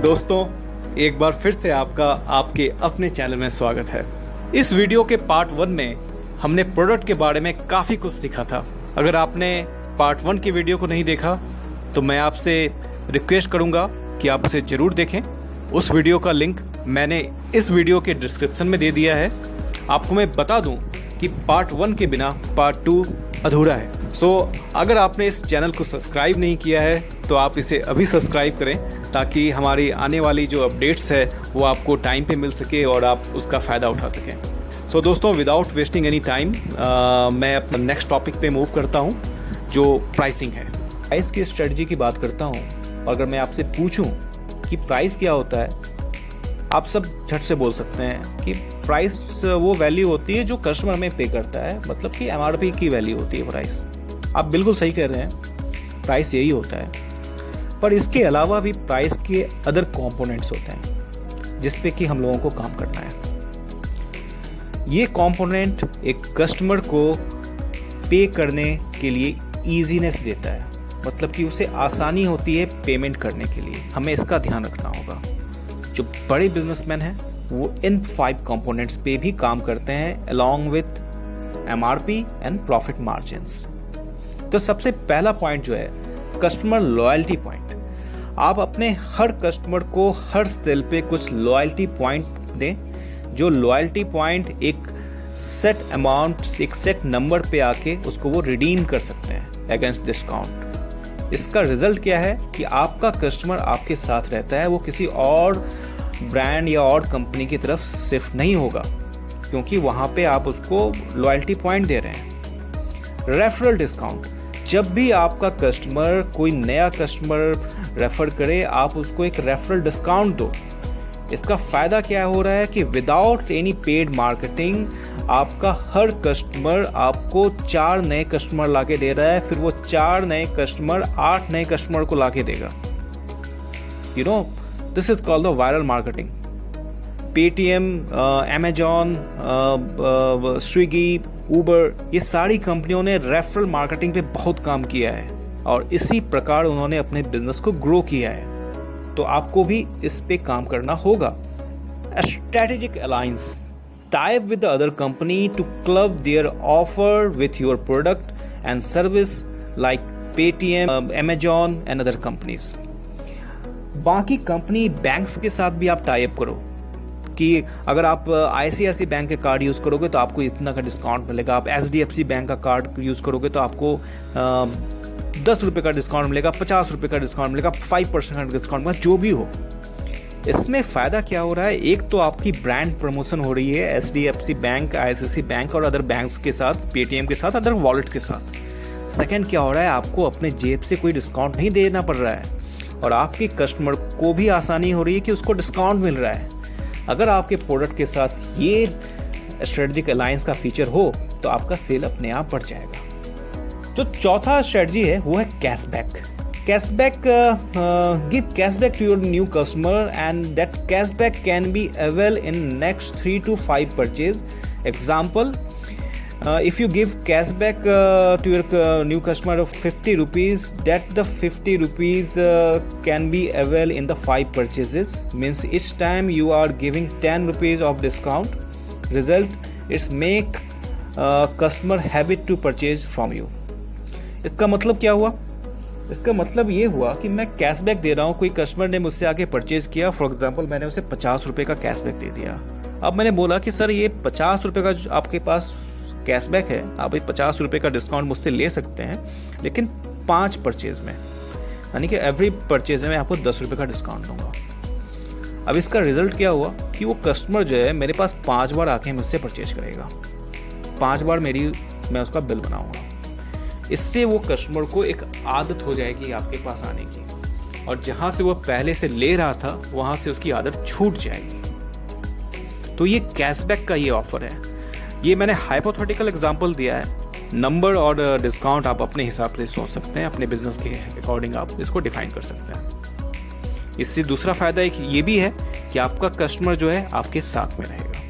दोस्तों, एक बार फिर से आपका आपके अपने चैनल में स्वागत है। इस वीडियो के पार्ट 1 में हमने प्रोडक्ट के बारे में काफ़ी कुछ सीखा था। अगर आपने पार्ट 1 की वीडियो को नहीं देखा तो मैं आपसे रिक्वेस्ट करूंगा कि आप उसे ज़रूर देखें। उस वीडियो का लिंक मैंने इस वीडियो के डिस्क्रिप्शन में दे दिया है। आपको मैं बता दूं कि पार्ट 1 के बिना पार्ट 2 अधूरा है। अगर आपने इस चैनल को सब्सक्राइब नहीं किया है तो आप इसे अभी सब्सक्राइब करें, ताकि हमारी आने वाली जो अपडेट्स है वो आपको टाइम पे मिल सके और आप उसका फ़ायदा उठा सकें। दोस्तों, विदाउट वेस्टिंग एनी टाइम मैं अपना नेक्स्ट टॉपिक पे मूव करता हूँ, जो प्राइसिंग है। प्राइस की स्ट्रेटजी की बात करता हूँ। अगर मैं आपसे पूछूँ कि प्राइस क्या होता है, आप सब झट से बोल सकते हैं कि प्राइस वो वैल्यू होती है जो कस्टमर में पे करता है, मतलब कि MRP की वैल्यू होती है प्राइस। आप बिल्कुल सही कह रहे हैं, प्राइस यही होता है। पर इसके अलावा भी प्राइस के अदर कंपोनेंट्स होते हैं जिस पे कि हम लोगों को काम करना है। ये कंपोनेंट एक कस्टमर को पे करने के लिए ईजीनेस देता है, मतलब कि उसे आसानी होती है पेमेंट करने के लिए। हमें इसका ध्यान रखना होगा। जो बड़े बिजनेसमैन हैं वो इन 5 कंपोनेंट्स पे भी काम करते हैं, along with MRP and profit margins. तो सबसे पहला पॉइंट जो है कस्टमर लॉयल्टी पॉइंट। आप अपने हर कस्टमर को हर सेल पे कुछ लॉयल्टी पॉइंट दें। जो लॉयल्टी पॉइंट एक सेट अमाउंट, एक सेट नंबर पे आके उसको वो रिडीम कर सकते हैं अगेंस्ट डिस्काउंट। इसका रिजल्ट क्या है कि आपका कस्टमर आपके साथ रहता है, वो किसी और ब्रांड या और कंपनी की तरफ शिफ्ट नहीं होगा, क्योंकि वहाँ पे आप उसको लॉयल्टी पॉइंट दे रहे हैं। Referral discount. जब भी आपका कस्टमर कोई नया कस्टमर रेफर करे, आप उसको एक रेफरल डिस्काउंट दो। इसका फ़ायदा क्या हो रहा है कि विदाउट एनी पेड मार्केटिंग आपका हर कस्टमर आपको 4 नए कस्टमर लाके दे रहा है, फिर वो 4 नए कस्टमर 8 नए कस्टमर को लाके देगा। This is called the viral marketing. Paytm, Amazon, Swiggy, Uber, ये सारी कंपनियों ने रेफरल मार्केटिंग पे बहुत काम किया है और इसी प्रकार उन्होंने अपने बिजनेस को ग्रो किया है। तो आपको भी इस पे काम करना होगा। Strategic alliance. Tie up with the other company to club their offer with your product and service like Paytm, Amazon and other companies. बाकी कंपनी बैंक्स के साथ भी आप टाई अप करो कि अगर आप ICICI बैंक के कार्ड यूज़ करोगे तो आपको इतना का डिस्काउंट मिलेगा। आप HDFC बैंक का कार्ड यूज़ करोगे तो आपको 10 रुपये का डिस्काउंट मिलेगा, 50 रुपये का डिस्काउंट मिलेगा, 5% का डिस्काउंट मिलेगा, जो भी हो। इसमें फ़ायदा क्या हो रहा है, एक तो आपकी ब्रांड प्रमोशन हो रही है HDFC बैंक, ICICI बैंक और अदर बैंक्स के साथ, पेटीएम के साथ, अदर वॉलेट के साथ। सेकेंड क्या हो रहा है, आपको अपने जेब से कोई डिस्काउंट नहीं देना पड़ रहा है और आपके कस्टमर को भी आसानी हो रही है कि उसको डिस्काउंट मिल रहा है। अगर आपके प्रोडक्ट के साथ ये स्ट्रेटजिक अलायंस का फीचर हो तो आपका सेल अपने आप बढ़ जाएगा। जो चौथा स्ट्रेटजी है वो है cashback. Cashback, give cashback to your new customer and that cashback can be avail in next 3 to 5 purchase. Example, if you give cashback to your new customer of 50 rupees, that the 50 rupees can be available in the 5 purchases. Means each time you are giving 10 rupees of discount. Result, it's make customer habit to purchase from you. इसका मतलब क्या हुआ? इसका मतलब ये हुआ कि मैं कैशबैक दे रहा हूँ। कोई कस्टमर ने मुझसे आके परचेज किया, फॉर एग्जाम्पल मैंने उसे 50 रुपये का कैशबैक दे दिया। अब मैंने बोला कि सर ये 50 रुपये का आपके पास कैशबैक है, आप 50 रुपये का डिस्काउंट मुझसे ले सकते हैं, लेकिन 5 परचेज में, यानी कि एवरी परचेज में मैं आपको 10 रुपये का डिस्काउंट दूंगा। अब इसका रिजल्ट क्या हुआ कि वो कस्टमर जो है मेरे पास 5 बार आके मुझसे परचेज करेगा, 5 बार मैं उसका बिल बनाऊंगा। इससे वो कस्टमर को एक आदत हो जाएगी आपके पास आने की, और जहाँ से वो पहले से ले रहा था वहाँ से उसकी आदत छूट जाएगी। तो ये कैशबैक का ये ऑफर है। ये मैंने हाइपोथेटिकल एग्जांपल दिया है। नंबर और डिस्काउंट आप अपने हिसाब से सोच सकते हैं, अपने बिजनेस के अकॉर्डिंग आप इसको डिफाइन कर सकते हैं। इससे दूसरा फायदा एक ये भी है कि आपका कस्टमर जो है आपके साथ में रहेगा।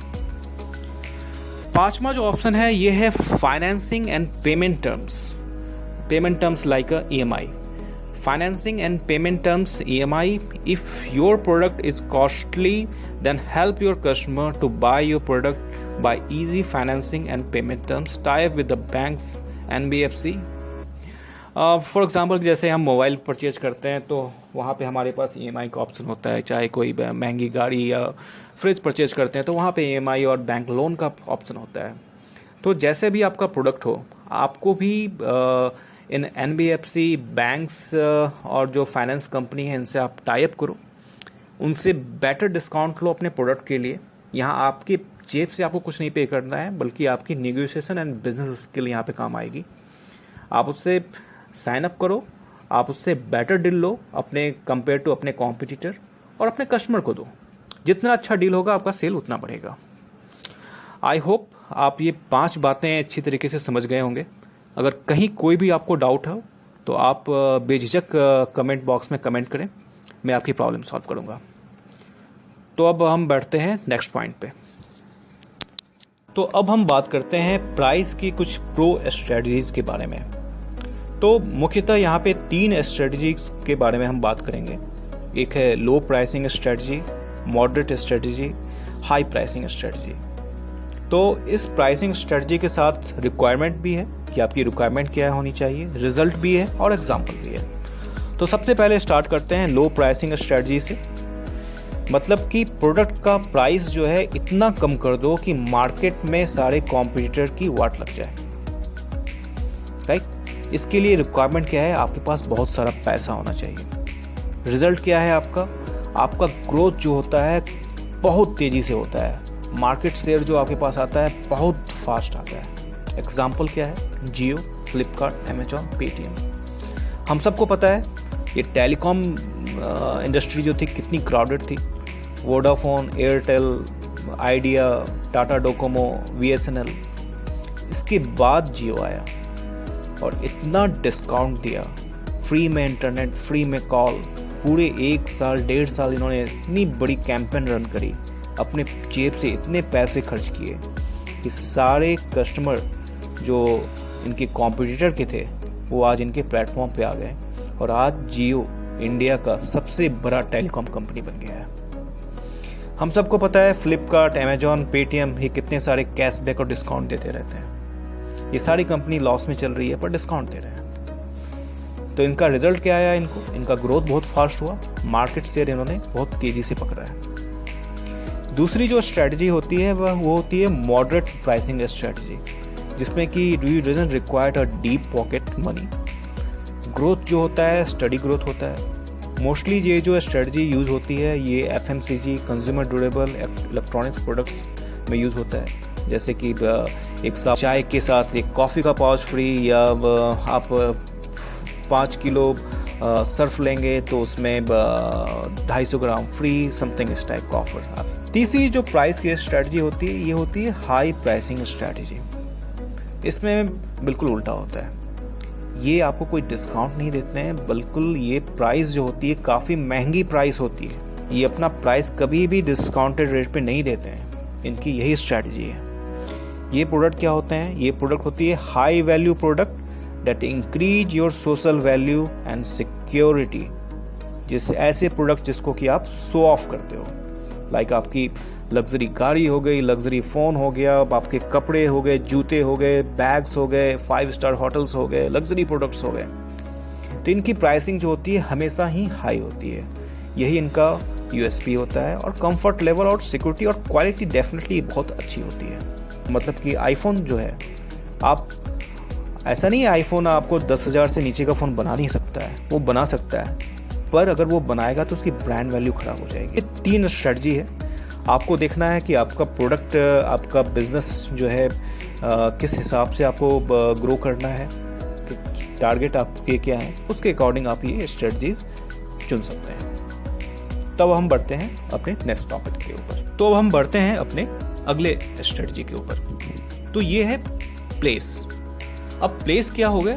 5वां जो ऑप्शन है ये है financing and payment terms. Payment terms like EMI। Financing and payment terms, EMI. If your product is costly, then help your customer to buy your product by easy financing and payment terms. Tie up with the banks, NBFC. For example जैसे हम mobile purchase करते हैं तो वहाँ पे हमारे पास EMI का option होता है, चाहे कोई महंगी गाड़ी या फ्रिज परचेज करते हैं तो वहाँ पे EMI और बैंक लोन का ऑप्शन होता है। तो जैसे भी आपका प्रोडक्ट हो, आपको भी इन NBFC बैंक्स और जो फाइनेंस कंपनी है इनसे आप टाई अप करो, उनसे बेटर डिस्काउंट लो अपने प्रोडक्ट के लिए। यहाँ आपकी जेब से आपको कुछ नहीं पे करना है, बल्कि आपकी नेगोशिएशन एंड बिजनेस स्किल यहाँ पे काम आएगी। आप उससे साइन अप करो, आप उससे बेटर डील लो अपने कंपेयर टू अपने कॉम्पिटिटर, और अपने कस्टमर को दो। जितना अच्छा डील होगा आपका सेल उतना बढ़ेगा। आई होप आप ये 5 बातें अच्छी तरीके से समझ गए होंगे। अगर कहीं कोई भी आपको डाउट हो तो आप बेझिझक कमेंट बॉक्स में कमेंट करें, मैं आपकी प्रॉब्लम सॉल्व करूंगा। तो अब हम बैठते हैं नेक्स्ट पॉइंट पे। तो अब हम बात करते हैं प्राइस की कुछ प्रो स्ट्रेटजीज के बारे में। तो मुख्यतः यहाँ पे 3 स्ट्रेटजीज के बारे में हम बात करेंगे। एक है low pricing strategy, moderate strategy, high pricing strategy. तो इस प्राइसिंग स्ट्रेटजी के साथ रिक्वायरमेंट भी है कि आपकी रिक्वायरमेंट क्या होनी चाहिए, रिजल्ट भी है और एग्जाम्पल भी है। तो सबसे पहले स्टार्ट करते हैं लो प्राइसिंग स्ट्रेटजी से। मतलब कि प्रोडक्ट का प्राइस जो है इतना कम कर दो कि मार्केट में सारे कॉम्पिटिटर की वाट लग जाए। राइट, इसके लिए रिक्वायरमेंट क्या है, आपके पास बहुत सारा पैसा होना चाहिए। रिजल्ट क्या है आपका ग्रोथ जो होता है बहुत तेजी से होता है। मार्केट शेयर जो आपके पास आता है बहुत फास्ट आता है। एग्जाम्पल क्या है, जियो, फ्लिपकार्ट, अमेजॉन, पेटीएम। हम सबको पता है ये टेलीकॉम इंडस्ट्री जो थी कितनी क्राउडेड थी। Vodafone, Airtel, idea, Tata Docomo, BSNL, इसके बाद जियो आया और इतना डिस्काउंट दिया, फ्री में इंटरनेट, फ्री में कॉल। पूरे 1 साल 1.5 साल इन्होंने इतनी बड़ी कैंपेन रन करी, अपने जेब से इतने पैसे खर्च किए कि सारे कस्टमर जो इनके कॉम्पिटिटर के थे वो आज इनके प्लेटफॉर्म पे आ गए और आज जियो इंडिया का सबसे बड़ा टेलीकॉम कंपनी बन गया है। हम सबको पता है फ्लिपकार्ट, अमेजॉन, पेटीएम ये कितने सारे कैशबैक और डिस्काउंट देते रहते हैं। ये सारी कंपनी लॉस में चल रही है पर डिस्काउंट दे रहे हैं। तो इनका रिजल्ट क्या आया, इनका ग्रोथ बहुत फास्ट हुआ, मार्केट शेयर इन्होंने बहुत तेजी से पकड़ा है। दूसरी जो स्ट्रेटजी होती है वो होती है मॉडरेट प्राइसिंग स्ट्रेटजी, जिसमें कि you doesn't require a deep pocket money. Growth जो होता है स्टडी ग्रोथ होता है। मोस्टली ये जो स्ट्रेटजी यूज़ होती है ये FMCG, consumer durable, electronics products में यूज़ होता है। जैसे कि एक साथ चाय के साथ एक कॉफ़ी का पाउच फ्री, या आप 5 किलो सर्फ लेंगे तो उसमें 250 ग्राम फ्री, समथिंग इस टाइप का ऑफर। तीसरी जो प्राइस की स्ट्रेटजी होती है ये होती है हाई प्राइसिंग स्ट्रेटजी। इसमें बिल्कुल उल्टा होता है। ये आपको कोई डिस्काउंट नहीं देते हैं, बिल्कुल ये प्राइस जो होती है काफ़ी महंगी प्राइस होती है। ये अपना प्राइस कभी भी डिस्काउंटेड रेट पे नहीं देते हैं। इनकी यही स्ट्रेटजी है। ये प्रोडक्ट क्या होते हैं, ये प्रोडक्ट होती है high value product that increase your social value and security. ऐसे प्रोडक्ट जिसको कि आप शो ऑफ करते हो, लाइक आपकी लग्जरी गाड़ी हो गई, लग्जरी फ़ोन हो गया, आपके कपड़े हो गए, जूते हो गए, बैग्स हो गए, 5 स्टार होटल्स हो गए, लग्जरी प्रोडक्ट्स हो गए। तो इनकी प्राइसिंग जो होती है हमेशा ही हाई होती है। यही इनका USP होता है। और कंफर्ट लेवल और सिक्योरिटी और क्वालिटी डेफिनेटली बहुत अच्छी होती है। मतलब कि आईफोन जो है, आप ऐसा नहीं है आईफोन आपको 10,000 से नीचे का फ़ोन बना नहीं सकता है, वो बना सकता है, पर अगर वो बनाएगा तो उसकी ब्रांड वैल्यू खराब हो जाएगी। ये 3 स्ट्रेटजी है। आपको देखना है कि आपका प्रोडक्ट, आपका बिजनेस जो है किस हिसाब से आपको ग्रो करना है, टारगेट आपके क्या है, उसके अकॉर्डिंग आप ये स्ट्रेटजीज चुन सकते हैं। तब हम बढ़ते हैं अपने नेक्स्ट टॉपिक के ऊपर। तो अब हम बढ़ते हैं अपने अगले स्ट्रेटजी के ऊपर। तो ये है प्लेस। अब प्लेस क्या हो गया,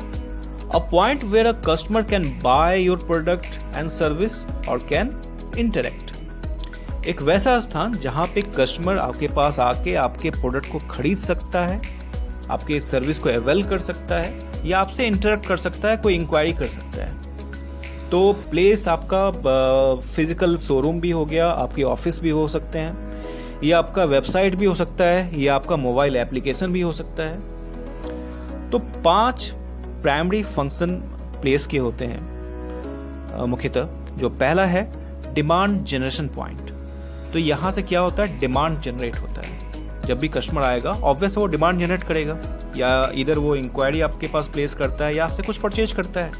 a point where a customer can buy your product and service और कैन इंटरेक्ट। एक वैसा स्थान जहां पे कस्टमर आपके पास आके आपके प्रोडक्ट को खरीद सकता है, आपके सर्विस को अवेल कर सकता है, या आपसे इंटरेक्ट कर सकता है, कोई इंक्वायरी कर सकता है। तो प्लेस आपका फिजिकल शोरूम भी हो गया, आपके ऑफिस भी हो सकते हैं, या आपका वेबसाइट भी हो सकता है, या आपका मोबाइल एप्लीकेशन भी हो सकता है। तो 5 प्राइमरी फंक्शन प्लेस के होते हैं मुख्यतः। जो पहला है डिमांड जनरेशन पॉइंट। तो यहाँ से क्या होता है, डिमांड जनरेट होता है। जब भी कस्टमर आएगा ऑब्वियस वो डिमांड जनरेट करेगा, या इधर वो इंक्वायरी आपके पास प्लेस करता है या आपसे कुछ परचेज करता है।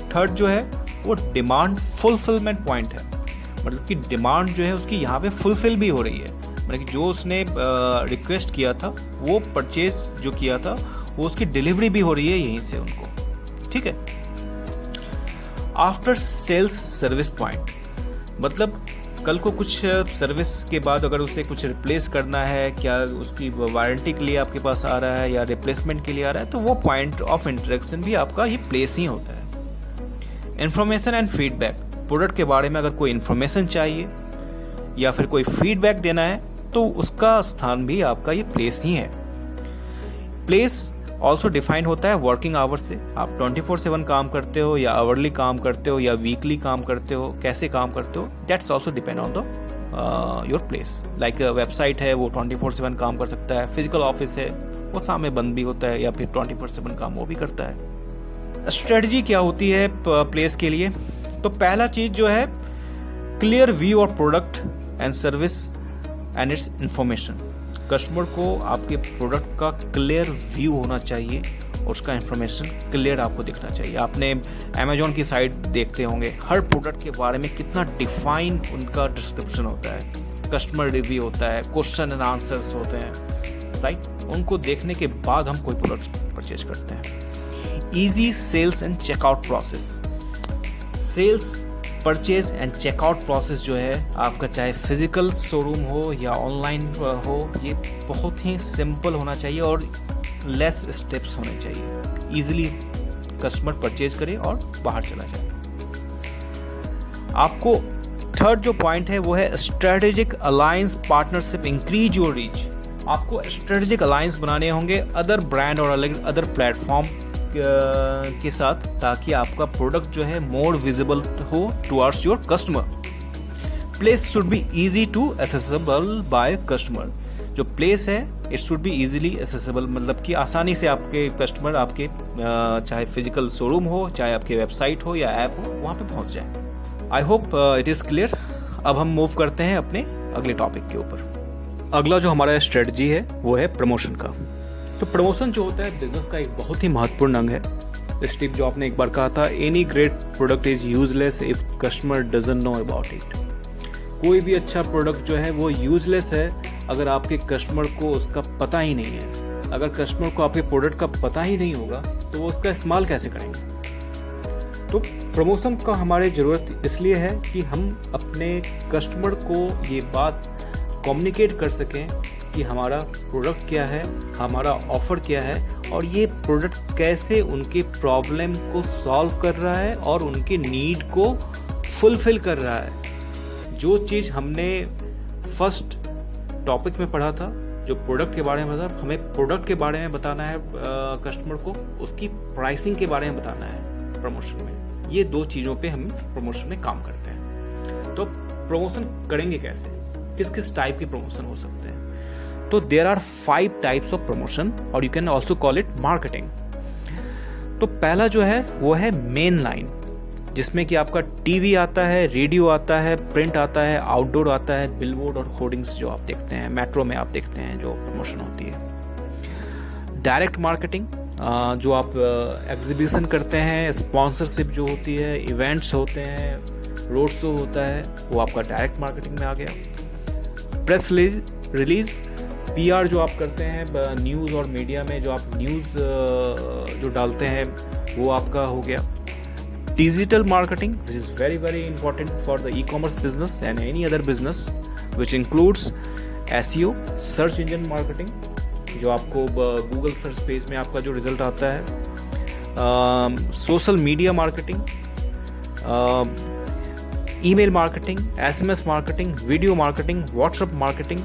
थर्ड जो है वो डिमांड फुलफिलमेंट पॉइंट है, मतलब कि डिमांड जो है उसकी यहाँ पे फुलफिल भी हो रही है, मतलब कि जो उसने रिक्वेस्ट किया था, वो परचेज जो किया था, वो उसकी डिलीवरी भी हो रही है यहीं से उनको, ठीक है। आफ्टर सेल्स सर्विस पॉइंट, मतलब कल को कुछ सर्विस के बाद अगर उसे कुछ रिप्लेस करना है, क्या उसकी वारंटी के लिए आपके पास आ रहा है या रिप्लेसमेंट के लिए आ रहा है, तो वो पॉइंट ऑफ इंटरेक्शन भी आपका ये प्लेस ही होता है। इंफॉर्मेशन एंड फीडबैक, प्रोडक्ट के बारे में अगर कोई इन्फॉर्मेशन चाहिए या फिर कोई फीडबैक देना है तो उसका स्थान भी आपका ये प्लेस ही है। प्लेस ऑल्सो डिफाइंड होता है वर्किंग आवर्स से। आप 24/7 काम करते हो या आवरली काम करते हो या वीकली काम करते हो, कैसे काम करते हो, that's also depend on the your place. Like website है वो 24/7 काम कर सकता है, फिजिकल ऑफिस है वो शाम में बंद भी होता है या फिर 24/7 काम वो भी करता है। स्ट्रेटजी क्या होती है प्लेस के लिए? तो पहला चीज जो है clear view of product and service and it's information. Customer को आपके प्रोडक्ट का क्लियर व्यू होना चाहिए और उसका इंफॉर्मेशन क्लियर आपको दिखना चाहिए। आपने अमेजोन की साइट देखते होंगे, हर प्रोडक्ट के बारे में कितना डिफाइन उनका डिस्क्रिप्शन होता है, कस्टमर रिव्यू होता है, क्वेश्चन एंड आंसर्स होते हैं, राइट। उनको देखने के बाद हम कोई प्रोडक्ट परचेज करते हैं। Easy sales and checkout process, sales purchase and checkout process जो है आपका, चाहे फिजिकल शोरूम हो या ऑनलाइन हो, ये बहुत ही सिंपल होना चाहिए और लेस स्टेप्स होने चाहिए। इजीली कस्टमर परचेज करे और बाहर चला जाए। आपको थर्ड जो पॉइंट है वो है strategic alliance partnership increase your reach. आपको स्ट्रेटेजिक अलायंस बनाने होंगे अदर ब्रांड और अदर प्लेटफॉर्म के साथ, ताकि आपका प्रोडक्ट जो है मोर विजिबल हो towards your customer. Place should be easy to accessible by customer. जो प्लेस है it should be easily accessible, मतलब कि आसानी से आपके कस्टमर आपके चाहे फिजिकल शोरूम हो, चाहे आपके वेबसाइट हो या ऐप हो, वहाँ पे पहुँच जाए। I hope it is clear. अब हम मूव करते हैं अपने अगले टॉपिक के ऊपर। अगला जो हमारा स्ट्रेटजी है वो है प्रमोशन का। तो प्रमोशन जो होता है बिजनेस का एक बहुत ही महत्वपूर्ण अंग है। इस टिप जो आपने एक बार कहा था, any great product is useless if customer doesn't know about it. कोई भी अच्छा प्रोडक्ट जो है वो यूजलेस है अगर आपके कस्टमर को उसका पता ही नहीं है। अगर कस्टमर को आपके प्रोडक्ट का पता ही नहीं होगा तो वो उसका इस्तेमाल कैसे करेंगे? तो प्रमोशन का हमारी ज़रूरत इसलिए है कि हम अपने कस्टमर को ये बात कम्युनिकेट कर सकें कि हमारा प्रोडक्ट क्या है, हमारा ऑफ़र क्या है और ये प्रोडक्ट कैसे उनके प्रॉब्लम को सॉल्व कर रहा है और उनके नीड को फुलफ़िल कर रहा है। जो चीज़ हमने फर्स्ट टॉपिक में पढ़ा था, जो प्रोडक्ट के बारे में था, हमें प्रोडक्ट के बारे में बताना है कस्टमर को, उसकी प्राइसिंग के बारे में बताना है प्रमोशन में। ये दो चीज़ों पे हम प्रमोशन में काम करते हैं। तो प्रमोशन करेंगे कैसे, किस किस टाइप के प्रमोशन हो सकते हैं? तो there are 5 types of promotion और you can also call it marketing. तो पहला जो है वो है मेन लाइन, जिसमें कि आपका टीवी आता है, रेडियो आता है, प्रिंट आता है, आउटडोर आता है, बिलबोर्ड और होर्डिंग्स जो आप देखते हैं, मेट्रो में आप देखते हैं जो प्रमोशन होती है। डायरेक्ट मार्केटिंग, जो आप एग्जीबिशन करते हैं, स्पॉन्सरशिप जो होती है, इवेंट्स होते हैं, रोड शो होता है, वो आपका डायरेक्ट मार्केटिंग में आ गया। प्रेस रिलीज, पीआर जो आप करते हैं न्यूज़ और मीडिया में, जो आप न्यूज़ जो डालते हैं वो आपका हो गया। Digital marketing, which is very very important for the e-commerce business and any other business, which includes SEO, search engine marketing, जो आपको गूगल सर्च पेज में आपका जो रिजल्ट आता है। Social media marketing, email marketing, SMS marketing, video marketing, WhatsApp marketing.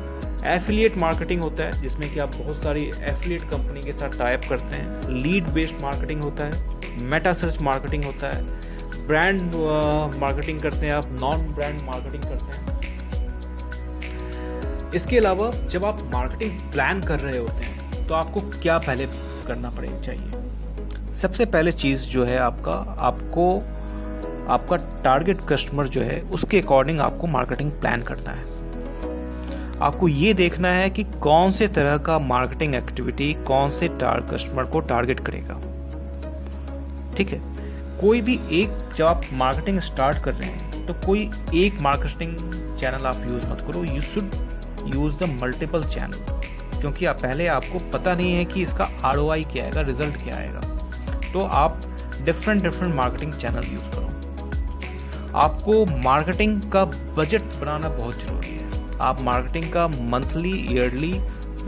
Affiliate marketing होता है जिसमें कि आप बहुत सारी एफिलिएट कंपनी के साथ टाई अप करते हैं। लीड बेस्ड मार्केटिंग होता है। मेटा सर्च मार्केटिंग होता है। ब्रांड मार्केटिंग करते हैं, आप नॉन ब्रांड मार्केटिंग करते हैं। इसके अलावा जब आप मार्केटिंग प्लान कर रहे होते हैं तो आपको क्या पहले करना पड़ेगा चाहिए? सबसे पहले चीज़ जो है आपका टारगेट कस्टमर जो है उसके अकॉर्डिंग आपको मार्केटिंग प्लान करना है। आपको ये देखना है कि कौन से तरह का मार्केटिंग एक्टिविटी कौन से कस्टमर को टारगेट करेगा। ठीक है, कोई भी एक, जब आप मार्केटिंग स्टार्ट कर रहे हैं तो कोई एक मार्केटिंग चैनल आप यूज़ मत करो, you should use the multiple channel, क्योंकि पहले आपको पता नहीं है कि इसका ROI क्या आएगा, रिजल्ट क्या आएगा। तो आप डिफरेंट मार्केटिंग चैनल यूज़ करो। आपको मार्केटिंग का बजट बनाना बहुत ज़रूरी है। आप मार्केटिंग का मंथली, ईयरली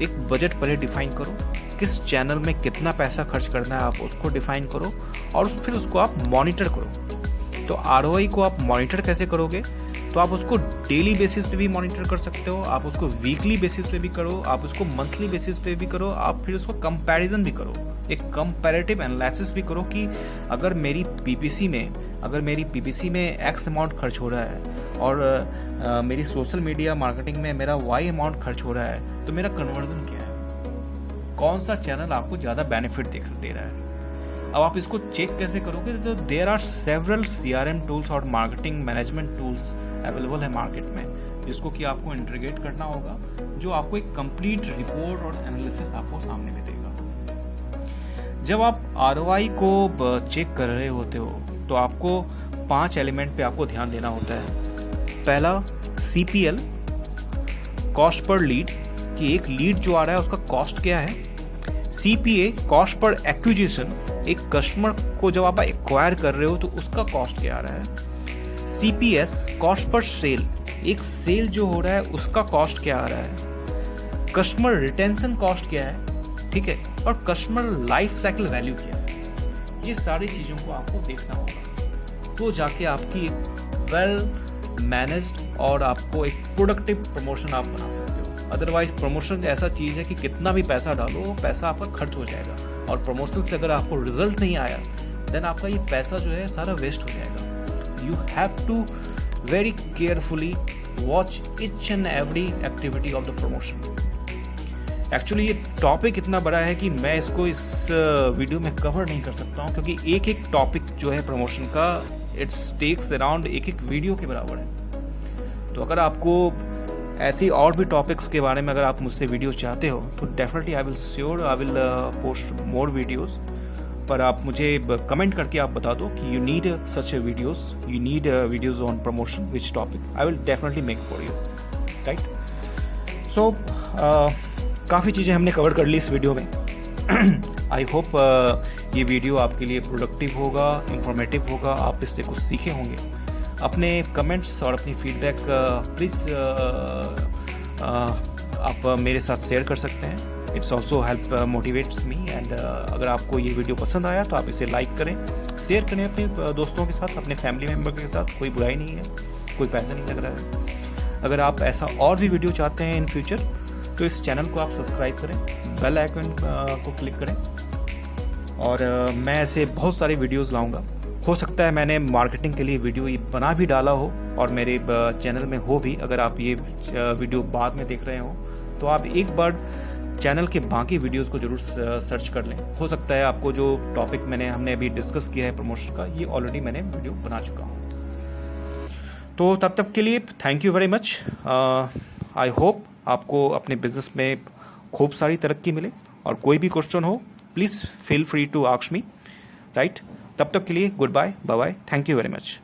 एक बजट पहले डिफाइन करो। किस चैनल में कितना पैसा खर्च करना है आप उसको डिफाइन करो और फिर उसको आप मॉनिटर करो। तो ROI को आप मॉनिटर कैसे करोगे? तो आप उसको डेली बेसिस पे भी मॉनिटर कर सकते हो, आप उसको वीकली बेसिस पे भी करो, आप उसको मंथली बेसिस पे भी करो, आप फिर उसको कंपैरिजन भी करो, एक कंपैरेटिव एनालिसिस भी करो कि अगर मेरी PPC में X अमाउंट खर्च हो रहा है और मेरी सोशल मीडिया मार्केटिंग में मेरा Y अमाउंट खर्च हो रहा है, तो मेरा कन्वर्जन क्या है, कौन सा चैनल आपको ज़्यादा बेनिफिट दे रहा है। अब आप इसको चेक कैसे करोगे? तो there are several CRM tools और मार्केटिंग मैनेजमेंट टूल्स अवेलेबल है मार्केट में, जिसको कि आपको इंटीग्रेट करना होगा, जो आपको एक कंप्लीट रिपोर्ट और एनालिसिस आपको सामने में देगा। जब आप ROI को चेक कर रहे होते हो तो आपको 5 एलिमेंट पे आपको ध्यान देना होता है। पहला CPL, कॉस्ट पर लीड, कि एक लीड जो आ रहा है उसका कॉस्ट क्या है। CPA, कॉस्ट पर एक्विजिशन, एक कस्टमर को जब आप एक्वायर कर रहे हो तो उसका कॉस्ट क्या आ रहा है। CPS, कॉस्ट पर सेल, एक सेल जो हो रहा है उसका कॉस्ट क्या आ रहा है। कस्टमर रिटेंशन कॉस्ट क्या है, ठीक है, और कस्टमर लाइफ साइकिल वैल्यू क्या है। ये सारी चीज़ों को आपको देखना होगा, तो जाके आपकी एक वेल मैनेज्ड और आपको एक प्रोडक्टिव प्रमोशन आप बना सकते हो। अदरवाइज प्रमोशन ऐसा चीज़ है कि कितना भी पैसा डालो वो पैसा आपका खर्च हो जाएगा, और प्रमोशन से अगर आपको रिजल्ट नहीं आया देन आपका ये पैसा जो है सारा वेस्ट हो जाएगा। You have to very carefully watch each and every activity of the promotion. Actually ये टॉपिक इतना बड़ा है कि मैं इसको इस वीडियो में कवर नहीं कर सकता हूँ, क्योंकि एक एक टॉपिक जो है प्रमोशन का इट्स टेक्स अराउंड एक वीडियो के बराबर है। तो अगर आपको ऐसी और भी टॉपिक्स के बारे में अगर आप मुझसे वीडियो चाहते हो तो definitely I will post more videos, पर आप मुझे कमेंट करके आप बता दो कि you need such videos on promotion, which topic, I will definitely make for you, right. So काफ़ी चीज़ें हमने कवर कर ली इस वीडियो में। आई होप ये वीडियो आपके लिए प्रोडक्टिव होगा, इंफॉर्मेटिव होगा, आप इससे कुछ सीखे होंगे। अपने कमेंट्स और अपनी फीडबैक प्लीज़ आप मेरे साथ शेयर कर सकते हैं। It's also help motivates me, and अगर आपको ये वीडियो पसंद आया तो आप इसे लाइक करें, शेयर करें अपने दोस्तों के साथ, अपने फैमिली मेम्बर के साथ। कोई बुराई नहीं है, कोई पैसा नहीं लग रहा है। अगर आप ऐसा और भी वीडियो चाहते हैं इन फ्यूचर तो इस चैनल को आप सब्सक्राइब करें, बेल आइकन को क्लिक करें, और मैं ऐसे बहुत सारे वीडियोज़ लाऊँगा। हो सकता है मैंने मार्केटिंग के लिए वीडियो ये बना भी डाला हो और मेरे चैनल में हो भी। अगर आप ये वीडियो बाद में देख रहे हो तो आप एक बार चैनल के बाकी वीडियोस को जरूर सर्च कर लें। हो सकता है आपको जो टॉपिक हमने अभी डिस्कस किया है प्रमोशन का, ये ऑलरेडी मैंने वीडियो बना चुका हूँ। तो तब तक के लिए thank you very much. I hope आपको अपने बिजनेस में खूब सारी तरक्की मिले, और कोई भी क्वेश्चन हो please feel free to ask me, right. तब तक के लिए good bye, bye bye, thank you very much.